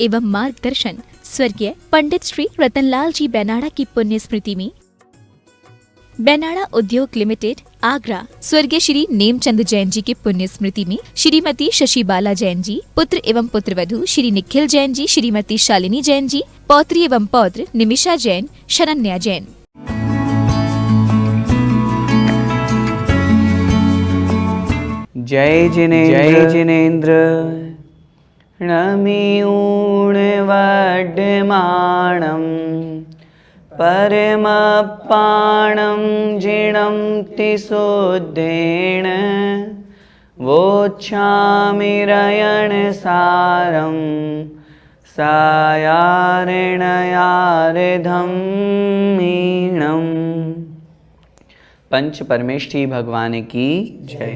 एवं मार्गदर्शन स्वर्गीय पंडित श्री रतनलाल जी बेनाड़ा की पुण्य स्मृति में बेनाड़ा उद्योग लिमिटेड आगरा स्वर्गीय श्री नेमचंद जैन जी की पुण्य स्मृति में श्रीमती शशिबाला जैन जी, पुत्र एवं पुत्रवधू श्री निखिल जैन जी, श्रीमती शालिनी जैन जी, पौत्री एवं पौत्र निमिषा जैन, शरण्या जैन। जय जिनेन्द्र नमिऊणवड्माणं परमपाणं जिणं तिशोद्धेन वोच्छामिरयणसारं सायारेणयारेधं मीणम्। पंच परमेष्ठी भगवान की जय।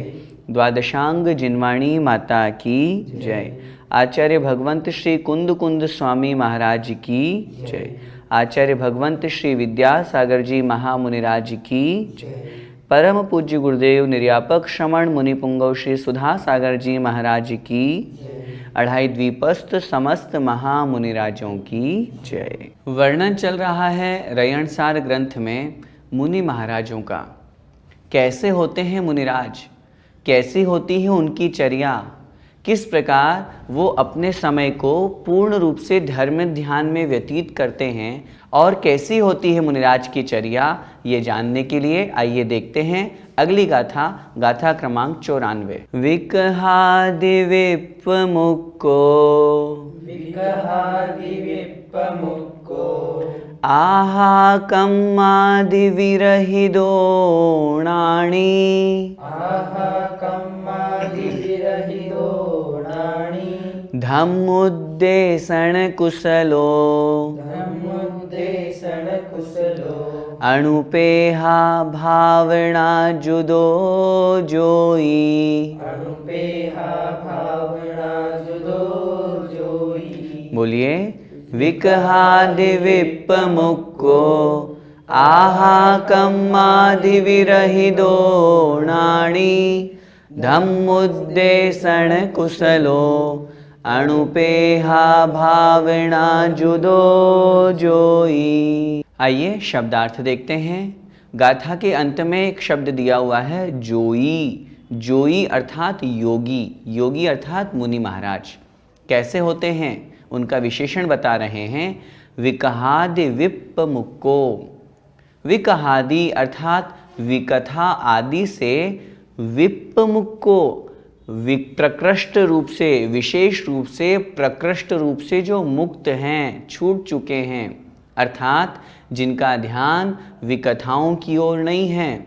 द्वादशांग जिनवाणी माता की जय। आचार्य भगवंत श्री कुंद कुंद स्वामी महाराज की जय। आचार्य भगवंत श्री विद्यासागर जी महामुनिराज की जय। परम पूज्य गुरुदेव निर्यापक श्रमण मुनि पुंगव श्री सुधा सागर जी महाराज की जय। अढ़ाई द्वीपस्थ समस्त महामुनिराजों की जय। वर्णन चल रहा है रयणसार ग्रंथ में मुनि महाराजों का। कैसे होते हैं मुनिराज, कैसी होती है उनकी चर्या, किस प्रकार वो अपने समय को पूर्ण रूप से धर्म ध्यान में व्यतीत करते हैं और कैसी होती है मुनिराज की चर्या, ये जानने के लिए आइए देखते हैं अगली गाथा, गाथा क्रमांक 94। विकहादि विप्पमुक्को आहा कम्मादि विरहिदोणानि धम्मुद्देशन कुशलो अणुपेहा भावना जुदो जोई। बोलिए विकहादि विप्पमुक्को आहा कम्मादि विरहिदोणानि धम्मुद्देशन कुशलो अणुपेहा भावना जुदो जोई। आइए शब्दार्थ देखते हैं। गाथा के अंत में एक शब्द दिया हुआ है जोई। जोई अर्थात योगी, योगी अर्थात मुनि महाराज। कैसे होते हैं उनका विशेषण बता रहे हैं। विकहादि विप्पमुक्को, विकहादि अर्थात विकथा आदि से, विप्पमुक्को प्रकृष्ट रूप से, विशेष रूप से, प्रकृष्ट रूप से जो मुक्त हैं, छूट चुके हैं, अर्थात जिनका ध्यान विकथाओं की ओर नहीं है,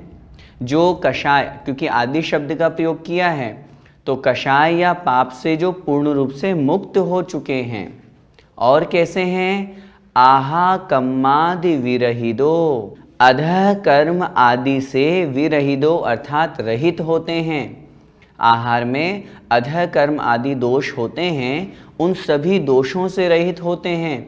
जो कषाय, क्योंकि आदि शब्द का प्रयोग किया है तो कषाय या पाप से जो पूर्ण रूप से मुक्त हो चुके हैं। और कैसे हैं? आहा कम्मादि विरहिदो, अधः कर्म आदि से विरहिदो अर्थात रहित होते हैं। आहार में अधः कर्म आदि दोष होते हैं, उन सभी दोषों से रहित होते हैं।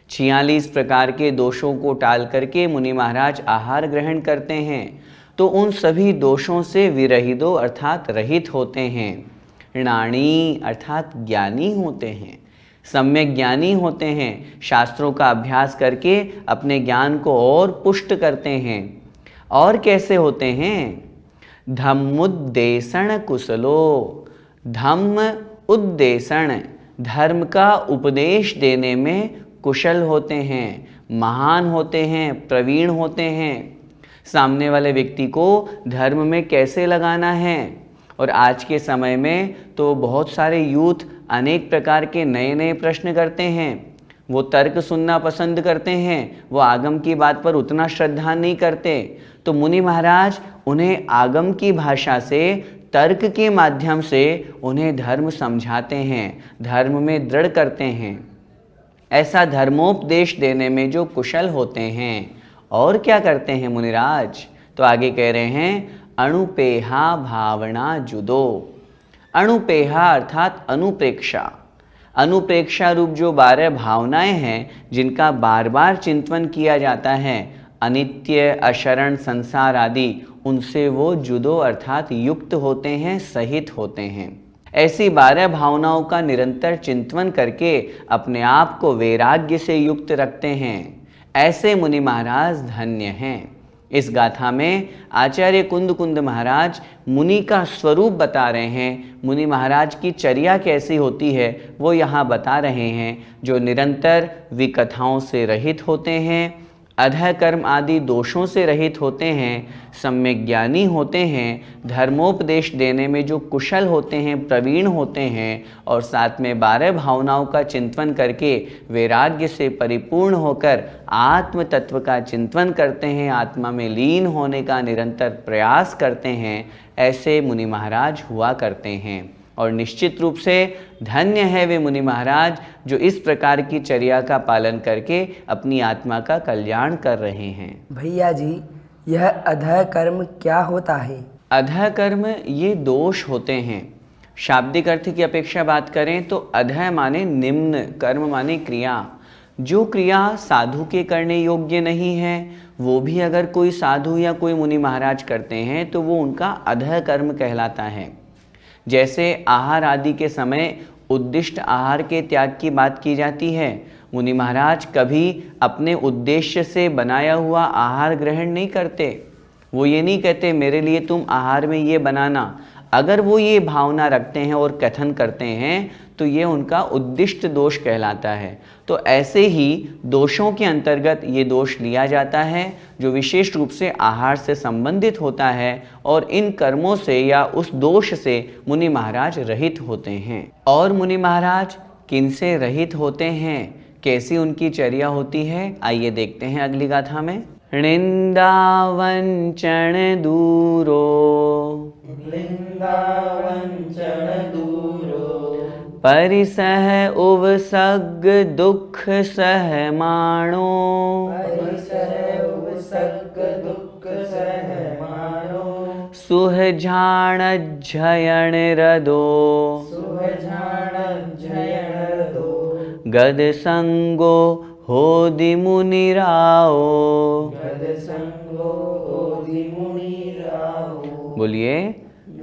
46 प्रकार के दोषों को टाल करके मुनि महाराज आहार ग्रहण करते हैं, तो उन सभी दोषों से विरहिदो अर्थात रहित होते हैं। ऋणाणी अर्थात ज्ञानी होते हैं, सम्यक ज्ञानी होते हैं, शास्त्रों का अभ्यास करके अपने ज्ञान को और पुष्ट करते हैं। और कैसे होते हैं? धम्मुद्देशन कुशलो, धम्म उद्देशन, धर्म का उपदेश देने में कुशल होते हैं, महान होते हैं, प्रवीण होते हैं। सामने वाले व्यक्ति को धर्म में कैसे लगाना है। और आज के समय में तो बहुत सारे यूथ अनेक प्रकार के नए नए प्रश्न करते हैं। वो तर्क सुनना पसंद करते हैं, वो आगम की बात पर उतना श्रद्धा नहीं करते। तो मुनि महाराज उन्हें आगम की भाषा से, तर्क के माध्यम से उन्हें धर्म समझाते हैं, धर्म में दृढ़ करते हैं। ऐसा धर्मोपदेश देने में जो कुशल होते हैं। और क्या करते हैं मुनिराज? तो आगे कह रहे हैं अणुपेहा भावना जुदो। अणुपेहा अर्थात अनुप्रेक्षा, अनुप्रेक्षा रूप जो 12 भावनाएं हैं जिनका बार बार चिंतन किया जाता है, अनित्य, अशरण, संसार आदि, उनसे वो जुदो अर्थात युक्त होते हैं, सहित होते हैं। ऐसी 12 भावनाओं का निरंतर चिंतन करके अपने आप को वैराग्य से युक्त रखते हैं, ऐसे मुनि महाराज धन्य हैं। इस गाथा में आचार्य कुंद कुंद महाराज मुनि का स्वरूप बता रहे हैं। मुनि महाराज की चर्या कैसी होती है वो यहाँ बता रहे हैं, जो निरंतर विकथाओं से रहित होते हैं, अधः कर्म आदि दोषों से रहित होते हैं, सम्यक ज्ञानी होते हैं, धर्मोपदेश देने में जो कुशल होते हैं, प्रवीण होते हैं, और साथ में 12 भावनाओं का चिंतन करके वैराग्य से परिपूर्ण होकर आत्म तत्व का चिंतन करते हैं, आत्मा में लीन होने का निरंतर प्रयास करते हैं, ऐसे मुनि महाराज हुआ करते हैं। और निश्चित रूप से धन्य है वे मुनि महाराज जो इस प्रकार की चर्या का पालन करके अपनी आत्मा का कल्याण कर रहे हैं। भैया जी, यह अधः कर्म क्या होता है? अधः कर्म ये दोष होते हैं। शाब्दिक अर्थ की अपेक्षा बात करें तो अधः माने निम्न, कर्म माने क्रिया। जो क्रिया साधु के करने योग्य नहीं है वो भी अगर कोई साधु या कोई मुनि महाराज करते हैं तो वो उनका अधः कर्म कहलाता है। जैसे आहार आदि के समय उद्दिष्ट आहार के त्याग की बात की जाती है, मुनि महाराज कभी अपने उद्देश्य से बनाया हुआ आहार ग्रहण नहीं करते। वो ये नहीं कहते मेरे लिए तुम आहार में ये बनाना। अगर वो ये भावना रखते हैं और कथन करते हैं तो ये उनका उद्दिष्ट दोष कहलाता है। तो ऐसे ही दोषों के अंतर्गत ये दोष लिया जाता है जो विशेष रूप से आहार से संबंधित होता है, और इन कर्मों से या उस दोष से मुनि महाराज रहित होते हैं। और मुनि महाराज किनसे रहित होते हैं, कैसी उनकी चर्या होती है, आइए देखते हैं अगली गाथा में। निंदा वंचन दूरो, परिसह उवसग दुख सहमाणो, सुहझाण झयण रदो, गद संगो होदि मुनिराओ। बोलिए,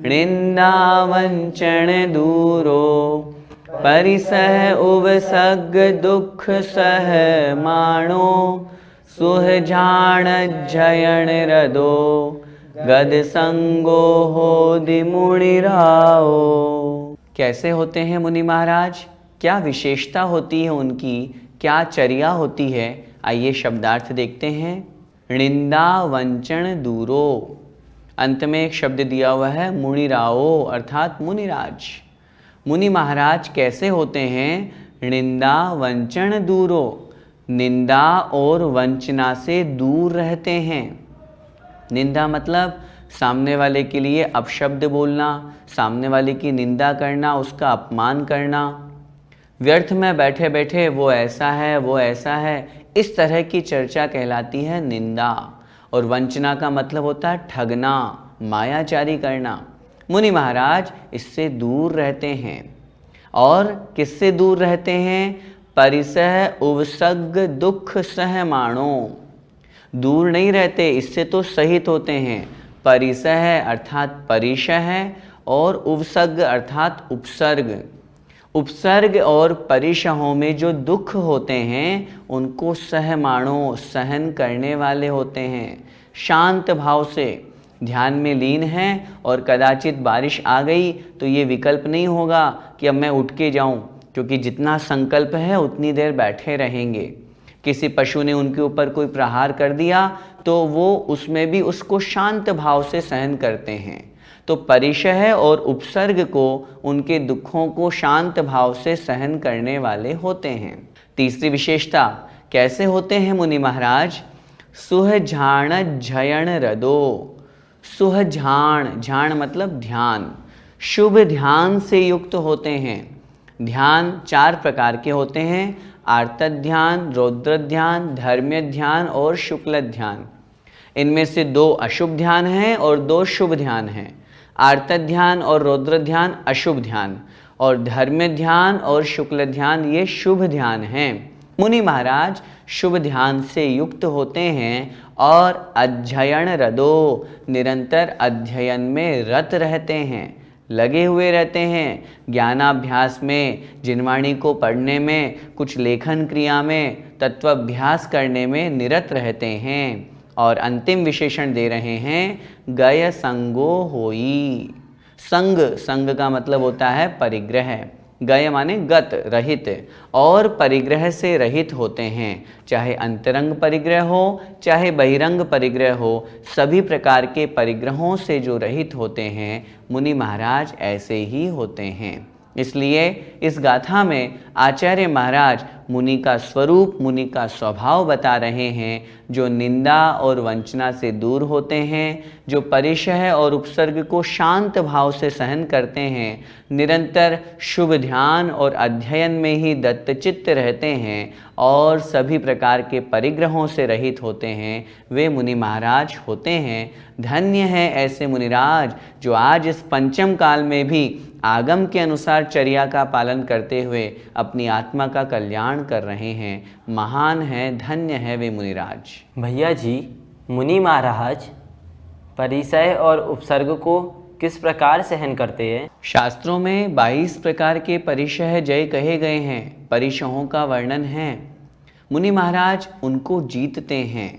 निंदा वंचन दूरो, परिसह उवसग दुख सहमाणो, सुहझाण झयण रदो, गद संगो होदि मुनिराओ। कैसे होते हैं मुनि महाराज, क्या विशेषता होती है उनकी, क्या चर्या होती है, आइए शब्दार्थ देखते हैं। निंदा वंचन दूरो, अंत में एक शब्द दिया हुआ है मुनिराओ, अर्थात मुनिराज। मुनि महाराज कैसे होते हैं? निंदा वंचन दूरो, निंदा और वंचना से दूर रहते हैं। निंदा मतलब सामने वाले के लिए अपशब्द बोलना, सामने वाले की निंदा करना, उसका अपमान करना, व्यर्थ में बैठे बैठे वो ऐसा है वो ऐसा है, इस तरह की चर्चा कहलाती है निंदा। और वंचना का मतलब होता है ठगना, मायाचारी करना। मुनि महाराज इससे दूर रहते हैं। और किससे दूर रहते हैं? परिसह उवसग दुख सहमाणो, दूर नहीं रहते, इससे तो सहित होते हैं। परिसह अर्थात परिशह और उवसग अर्थात उपसर्ग। उपसर्ग और परिशहों में जो दुख होते हैं उनको सहमाणो, सहन करने वाले होते हैं। शांत भाव से ध्यान में लीन हैं और कदाचित बारिश आ गई तो ये विकल्प नहीं होगा कि अब मैं उठ के जाऊं, क्योंकि जितना संकल्प है उतनी देर बैठे रहेंगे। किसी पशु ने उनके ऊपर कोई प्रहार कर दिया तो वो उसमें भी उसको शांत भाव से सहन करते हैं। तो परिशह और उपसर्ग को, उनके दुखों को शांत भाव से सहन करने वाले होते हैं। तीसरी विशेषता, कैसे होते हैं मुनि महाराज? सुहझाण झयण रदो, सुहझाण, झाण मतलब ध्यान, शुभ ध्यान से युक्त होते हैं। ध्यान 4 प्रकार के होते हैं, आर्तक ध्यान, रौद्र ध्यान, धर्म्य ध्यान और शुक्ल ध्यान। इनमें से 2 अशुभ ध्यान हैं और 2 शुभ ध्यान हैं। आर्तक ध्यान और रौद्र ध्यान अशुभ ध्यान, और धर्म्य ध्यान और शुक्ल ध्यान ये शुभ ध्यान हैं। मुनि महाराज शुभ ध्यान से युक्त होते हैं और अध्ययन रदो, निरंतर अध्ययन में रत रहते हैं। लगे हुए रहते हैं, ज्ञानाभ्यास में, जिनवाणी को पढ़ने में, कुछ लेखन क्रिया में, तत्वाभ्यास करने में निरत रहते हैं। और अंतिम विशेषण दे रहे हैं, गय संगो होई। संग, संग का मतलब होता है परिग्रह। गय माने गत, रहित, और परिग्रह से रहित होते हैं। चाहे अंतरंग परिग्रह हो, चाहे बहिरंग परिग्रह हो, सभी प्रकार के परिग्रहों से जो रहित होते हैं, मुनि महाराज ऐसे ही होते हैं। इसलिए इस गाथा में आचार्य महाराज मुनि का स्वरूप, मुनि का स्वभाव बता रहे हैं, जो निंदा और वंचना से दूर होते हैं, जो परिशह और उपसर्ग को शांत भाव से सहन करते हैं, निरंतर शुभ ध्यान और अध्ययन में ही दत्तचित्त रहते हैं और सभी प्रकार के परिग्रहों से रहित होते हैं, वे मुनि महाराज होते हैं। धन्य है ऐसे मुनिराज जो आज इस पंचम काल में भी आगम के अनुसार चर्या का पालन करते हुए अपनी आत्मा का कल्याण कर रहे हैं। महान है, धन्य है वे मुनिराज। भैया जी, मुनि महाराज परिसय और उपसर्ग को किस प्रकार सहन करते हैं? शास्त्रों में 22 प्रकार के परिशह जय कहे गए हैं, परिशहों का वर्णन है। मुनि महाराज उनको जीतते हैं।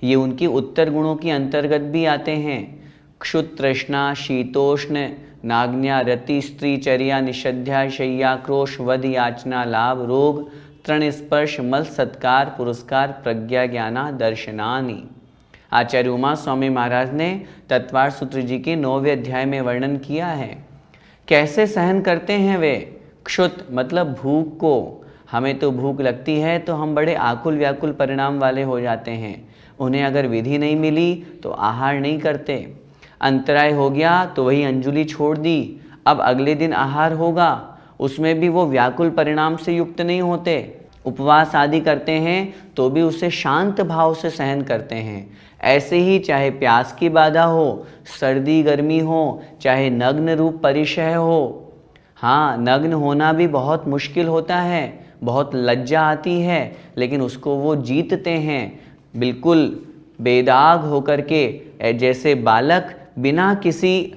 ये उनकी उत्तर गुणों के अंतर्गत भी आते हैं। क्षुत, तृष्णा, शीतोष्ण, नाग्न्या, रति, स्त्री, चर्या, निषध्या, शय्या, क्रोश, वध, याचना, लाभ, रोग, तृण, स्पर्श, मल, सत्कार, पुरस्कार, प्रज्ञा, ज्ञाना, दर्शनानि। आचार्य उमा स्वामी महाराज ने तत्वार सूत्र जी के 9वें अध्याय में वर्णन किया है। कैसे सहन करते हैं वे? क्षुत मतलब भूख को। हमें तो भूख लगती है तो हम बड़े आकुल व्याकुल परिणाम वाले हो जाते हैं। उन्हें अगर विधि नहीं मिली तो आहार नहीं करते। अंतराय हो गया तो वही अंजुलि छोड़ दी, अब अगले दिन आहार होगा, उसमें भी वो व्याकुल परिणाम से युक्त नहीं होते। उपवास आदि करते हैं तो भी उसे शांत भाव से सहन करते हैं। ऐसे ही चाहे प्यास की बाधा हो, सर्दी गर्मी हो, चाहे नग्न रूप परिशह हो। हाँ, नग्न होना भी बहुत मुश्किल होता है, बहुत लज्जा आती है, लेकिन उसको वो जीतते हैं बिल्कुल बेदाग होकर के, जैसे बालक बिना किसी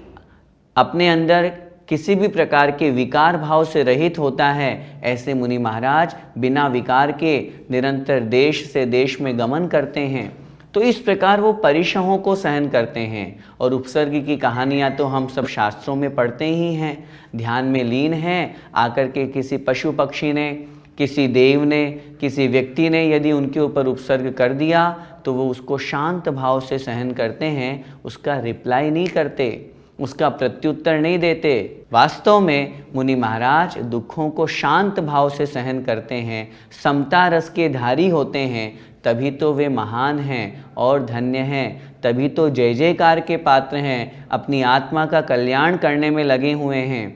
अपने अंदर किसी भी प्रकार के विकार भाव से रहित होता है, ऐसे मुनि महाराज बिना विकार के निरंतर देश से देश में गमन करते हैं। तो इस प्रकार वो परिशहों को सहन करते हैं। और उपसर्ग की कहानियाँ तो हम सब शास्त्रों में पढ़ते ही हैं। ध्यान में लीन हैं, आकर के किसी पशु पक्षी ने, किसी देव ने, किसी व्यक्ति ने यदि उनके ऊपर उपसर्ग कर दिया तो वो उसको शांत भाव से सहन करते हैं, उसका रिप्लाई नहीं करते, उसका प्रत्युत्तर नहीं देते। वास्तव में मुनि महाराज दुखों को शांत भाव से सहन करते हैं, समता रस के धारी होते हैं, तभी तो वे महान हैं और धन्य हैं, तभी तो जय जयकार के पात्र हैं, अपनी आत्मा का कल्याण करने में लगे हुए हैं।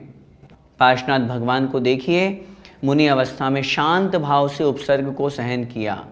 पार्श्वनाथ भगवान को देखिए, मुनि अवस्था में शांत भाव से उपसर्ग को सहन किया।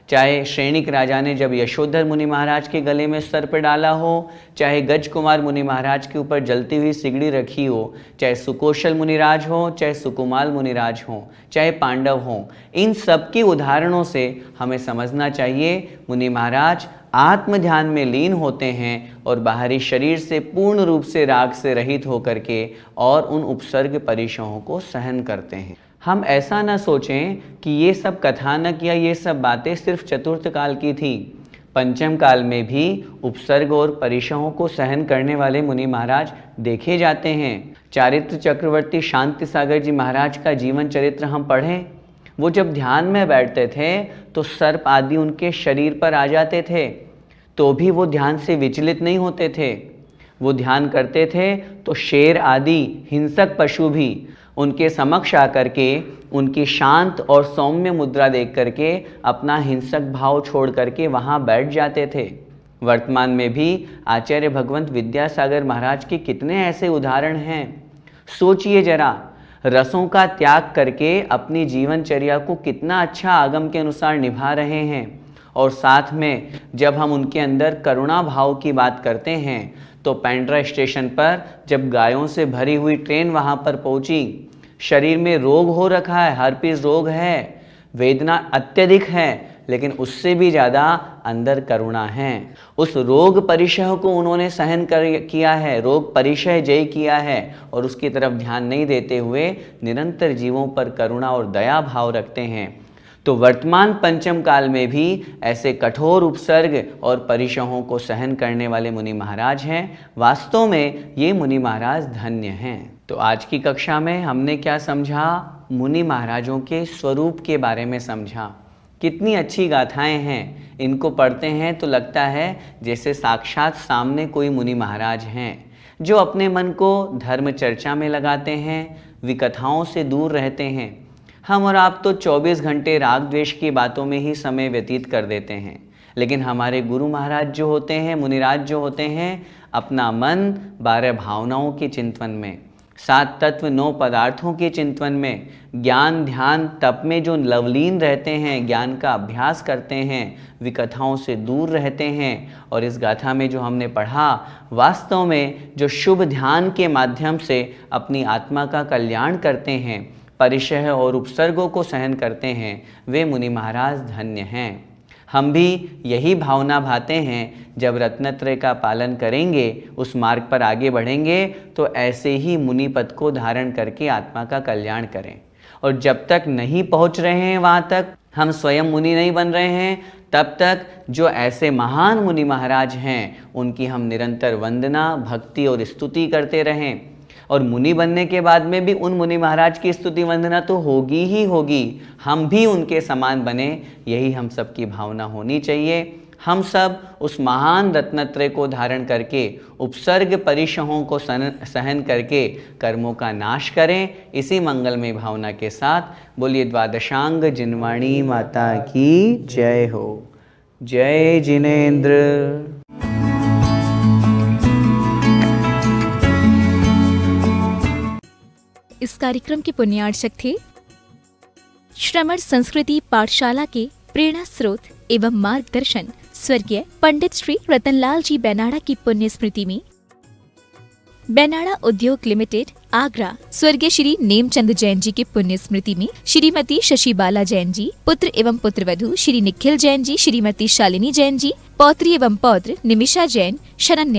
चाहे श्रेणिक राजा ने जब यशोधर मुनि महाराज के गले में सर्प डाला हो, चाहे गज कुमार मुनि महाराज के ऊपर जलती हुई सिगड़ी रखी हो, चाहे सुकौशल मुनिराज हो, चाहे सुकुमाल मुनिराज हो, चाहे पांडव हो, इन सब की उदाहरणों से हमें समझना चाहिए मुनि महाराज आत्म ध्यान में लीन होते हैं और बाहरी शरीर से पूर्ण रूप से राग से रहित होकर के और उन उपसर्ग परिशहों को सहन करते हैं। हम ऐसा न सोचें कि ये सब कथानक या ये सब बातें सिर्फ चतुर्थ काल की थी। पंचम काल में भी उपसर्ग और परिशहों को सहन करने वाले मुनि महाराज देखे जाते हैं। चारित्र चक्रवर्ती शांति सागर जी महाराज का जीवन चरित्र हम पढ़ें, वो जब ध्यान में बैठते थे तो सर्प आदि उनके शरीर पर आ जाते थे, तो भी वो ध्यान से विचलित नहीं होते थे। वो ध्यान करते थे तो शेर आदि हिंसक पशु भी उनके समक्ष आकर के उनकी शांत और सौम्य मुद्रा देख करके अपना हिंसक भाव छोड़ करके वहाँ बैठ जाते थे। वर्तमान में भी आचार्य भगवंत विद्यासागर महाराज के कितने ऐसे उदाहरण हैं। सोचिए जरा, रसों का त्याग करके अपनी जीवनचर्या को कितना अच्छा आगम के अनुसार निभा रहे हैं। और साथ में जब हम उनके अंदर करुणा भाव की बात करते हैं तो पेंड्रा स्टेशन पर जब गायों से भरी हुई ट्रेन वहाँ पर पहुँची, शरीर में रोग हो रखा है, हर्पीस रोग है, वेदना अत्यधिक है, लेकिन उससे भी ज़्यादा अंदर करुणा है। उस रोग परिशह को उन्होंने सहन किया है, रोग परिशह जय किया है और उसकी तरफ ध्यान नहीं देते हुए निरंतर जीवों पर करुणा और दया भाव रखते हैं। तो वर्तमान पंचम काल में भी ऐसे कठोर उपसर्ग और परिशहों को सहन करने वाले मुनि महाराज हैं। वास्तव में ये मुनि महाराज धन्य हैं। तो आज की कक्षा में हमने क्या समझा? मुनि महाराजों के स्वरूप के बारे में समझा। कितनी अच्छी गाथाएं हैं, इनको पढ़ते हैं तो लगता है जैसे साक्षात सामने कोई मुनि महाराज हैं जो अपने मन को धर्म चर्चा में लगाते हैं, विकथाओं से दूर रहते हैं। हम और आप तो 24 घंटे राग द्वेष की बातों में ही समय व्यतीत कर देते हैं, लेकिन हमारे गुरु महाराज जो होते हैं, मुनिराज जो होते हैं, अपना मन 12 भावनाओं के चिंतन में, 7 तत्व 9 पदार्थों के चिंतन में, ज्ञान ध्यान तप में जो लवलीन रहते हैं, ज्ञान का अभ्यास करते हैं, विकथाओं से दूर रहते हैं। और इस गाथा में जो हमने पढ़ा, वास्तव में जो शुभ ध्यान के माध्यम से अपनी आत्मा का कल्याण करते हैं, परिशह और उपसर्गों को सहन करते हैं, वे मुनि महाराज धन्य हैं। हम भी यही भावना भाते हैं, जब रत्नत्रय का पालन करेंगे, उस मार्ग पर आगे बढ़ेंगे, तो ऐसे ही मुनि पद को धारण करके आत्मा का कल्याण करें। और जब तक नहीं पहुंच रहे हैं वहाँ तक, हम स्वयं मुनि नहीं बन रहे हैं, तब तक जो ऐसे महान मुनि महाराज हैं, उनकी हम निरंतर वंदना, भक्ति और स्तुति करते रहें। और मुनि बनने के बाद में भी उन मुनि महाराज की स्तुति वंदना तो होगी ही होगी। हम भी उनके समान बने, यही हम सब की भावना होनी चाहिए। हम सब उस महान रत्नत्रय को धारण करके, उपसर्ग परिशहों को सहन करके कर्मों का नाश करें। इसी मंगलमय भावना के साथ बोलिए द्वादशांग जिनवाणी माता की जय हो। जय जिनेन्द्र। इस कार्यक्रम के पुण्यार्चक थे श्रमण संस्कृति पाठशाला के प्रेरणा स्रोत एवं मार्गदर्शन स्वर्गीय पंडित श्री रतनलाल जी बेनाड़ा की पुण्य स्मृति में बेनाड़ा उद्योग लिमिटेड आगरा स्वर्गीय श्री नेमचंद जैन जी की पुण्य स्मृति में श्रीमती शशिबाला जैन जी, पुत्र एवं पुत्रवधू श्री निखिल जैन जी, श्रीमती शालिनी जैन जी, पौत्री एवं पौत्र निमिषा जैन, शरण्य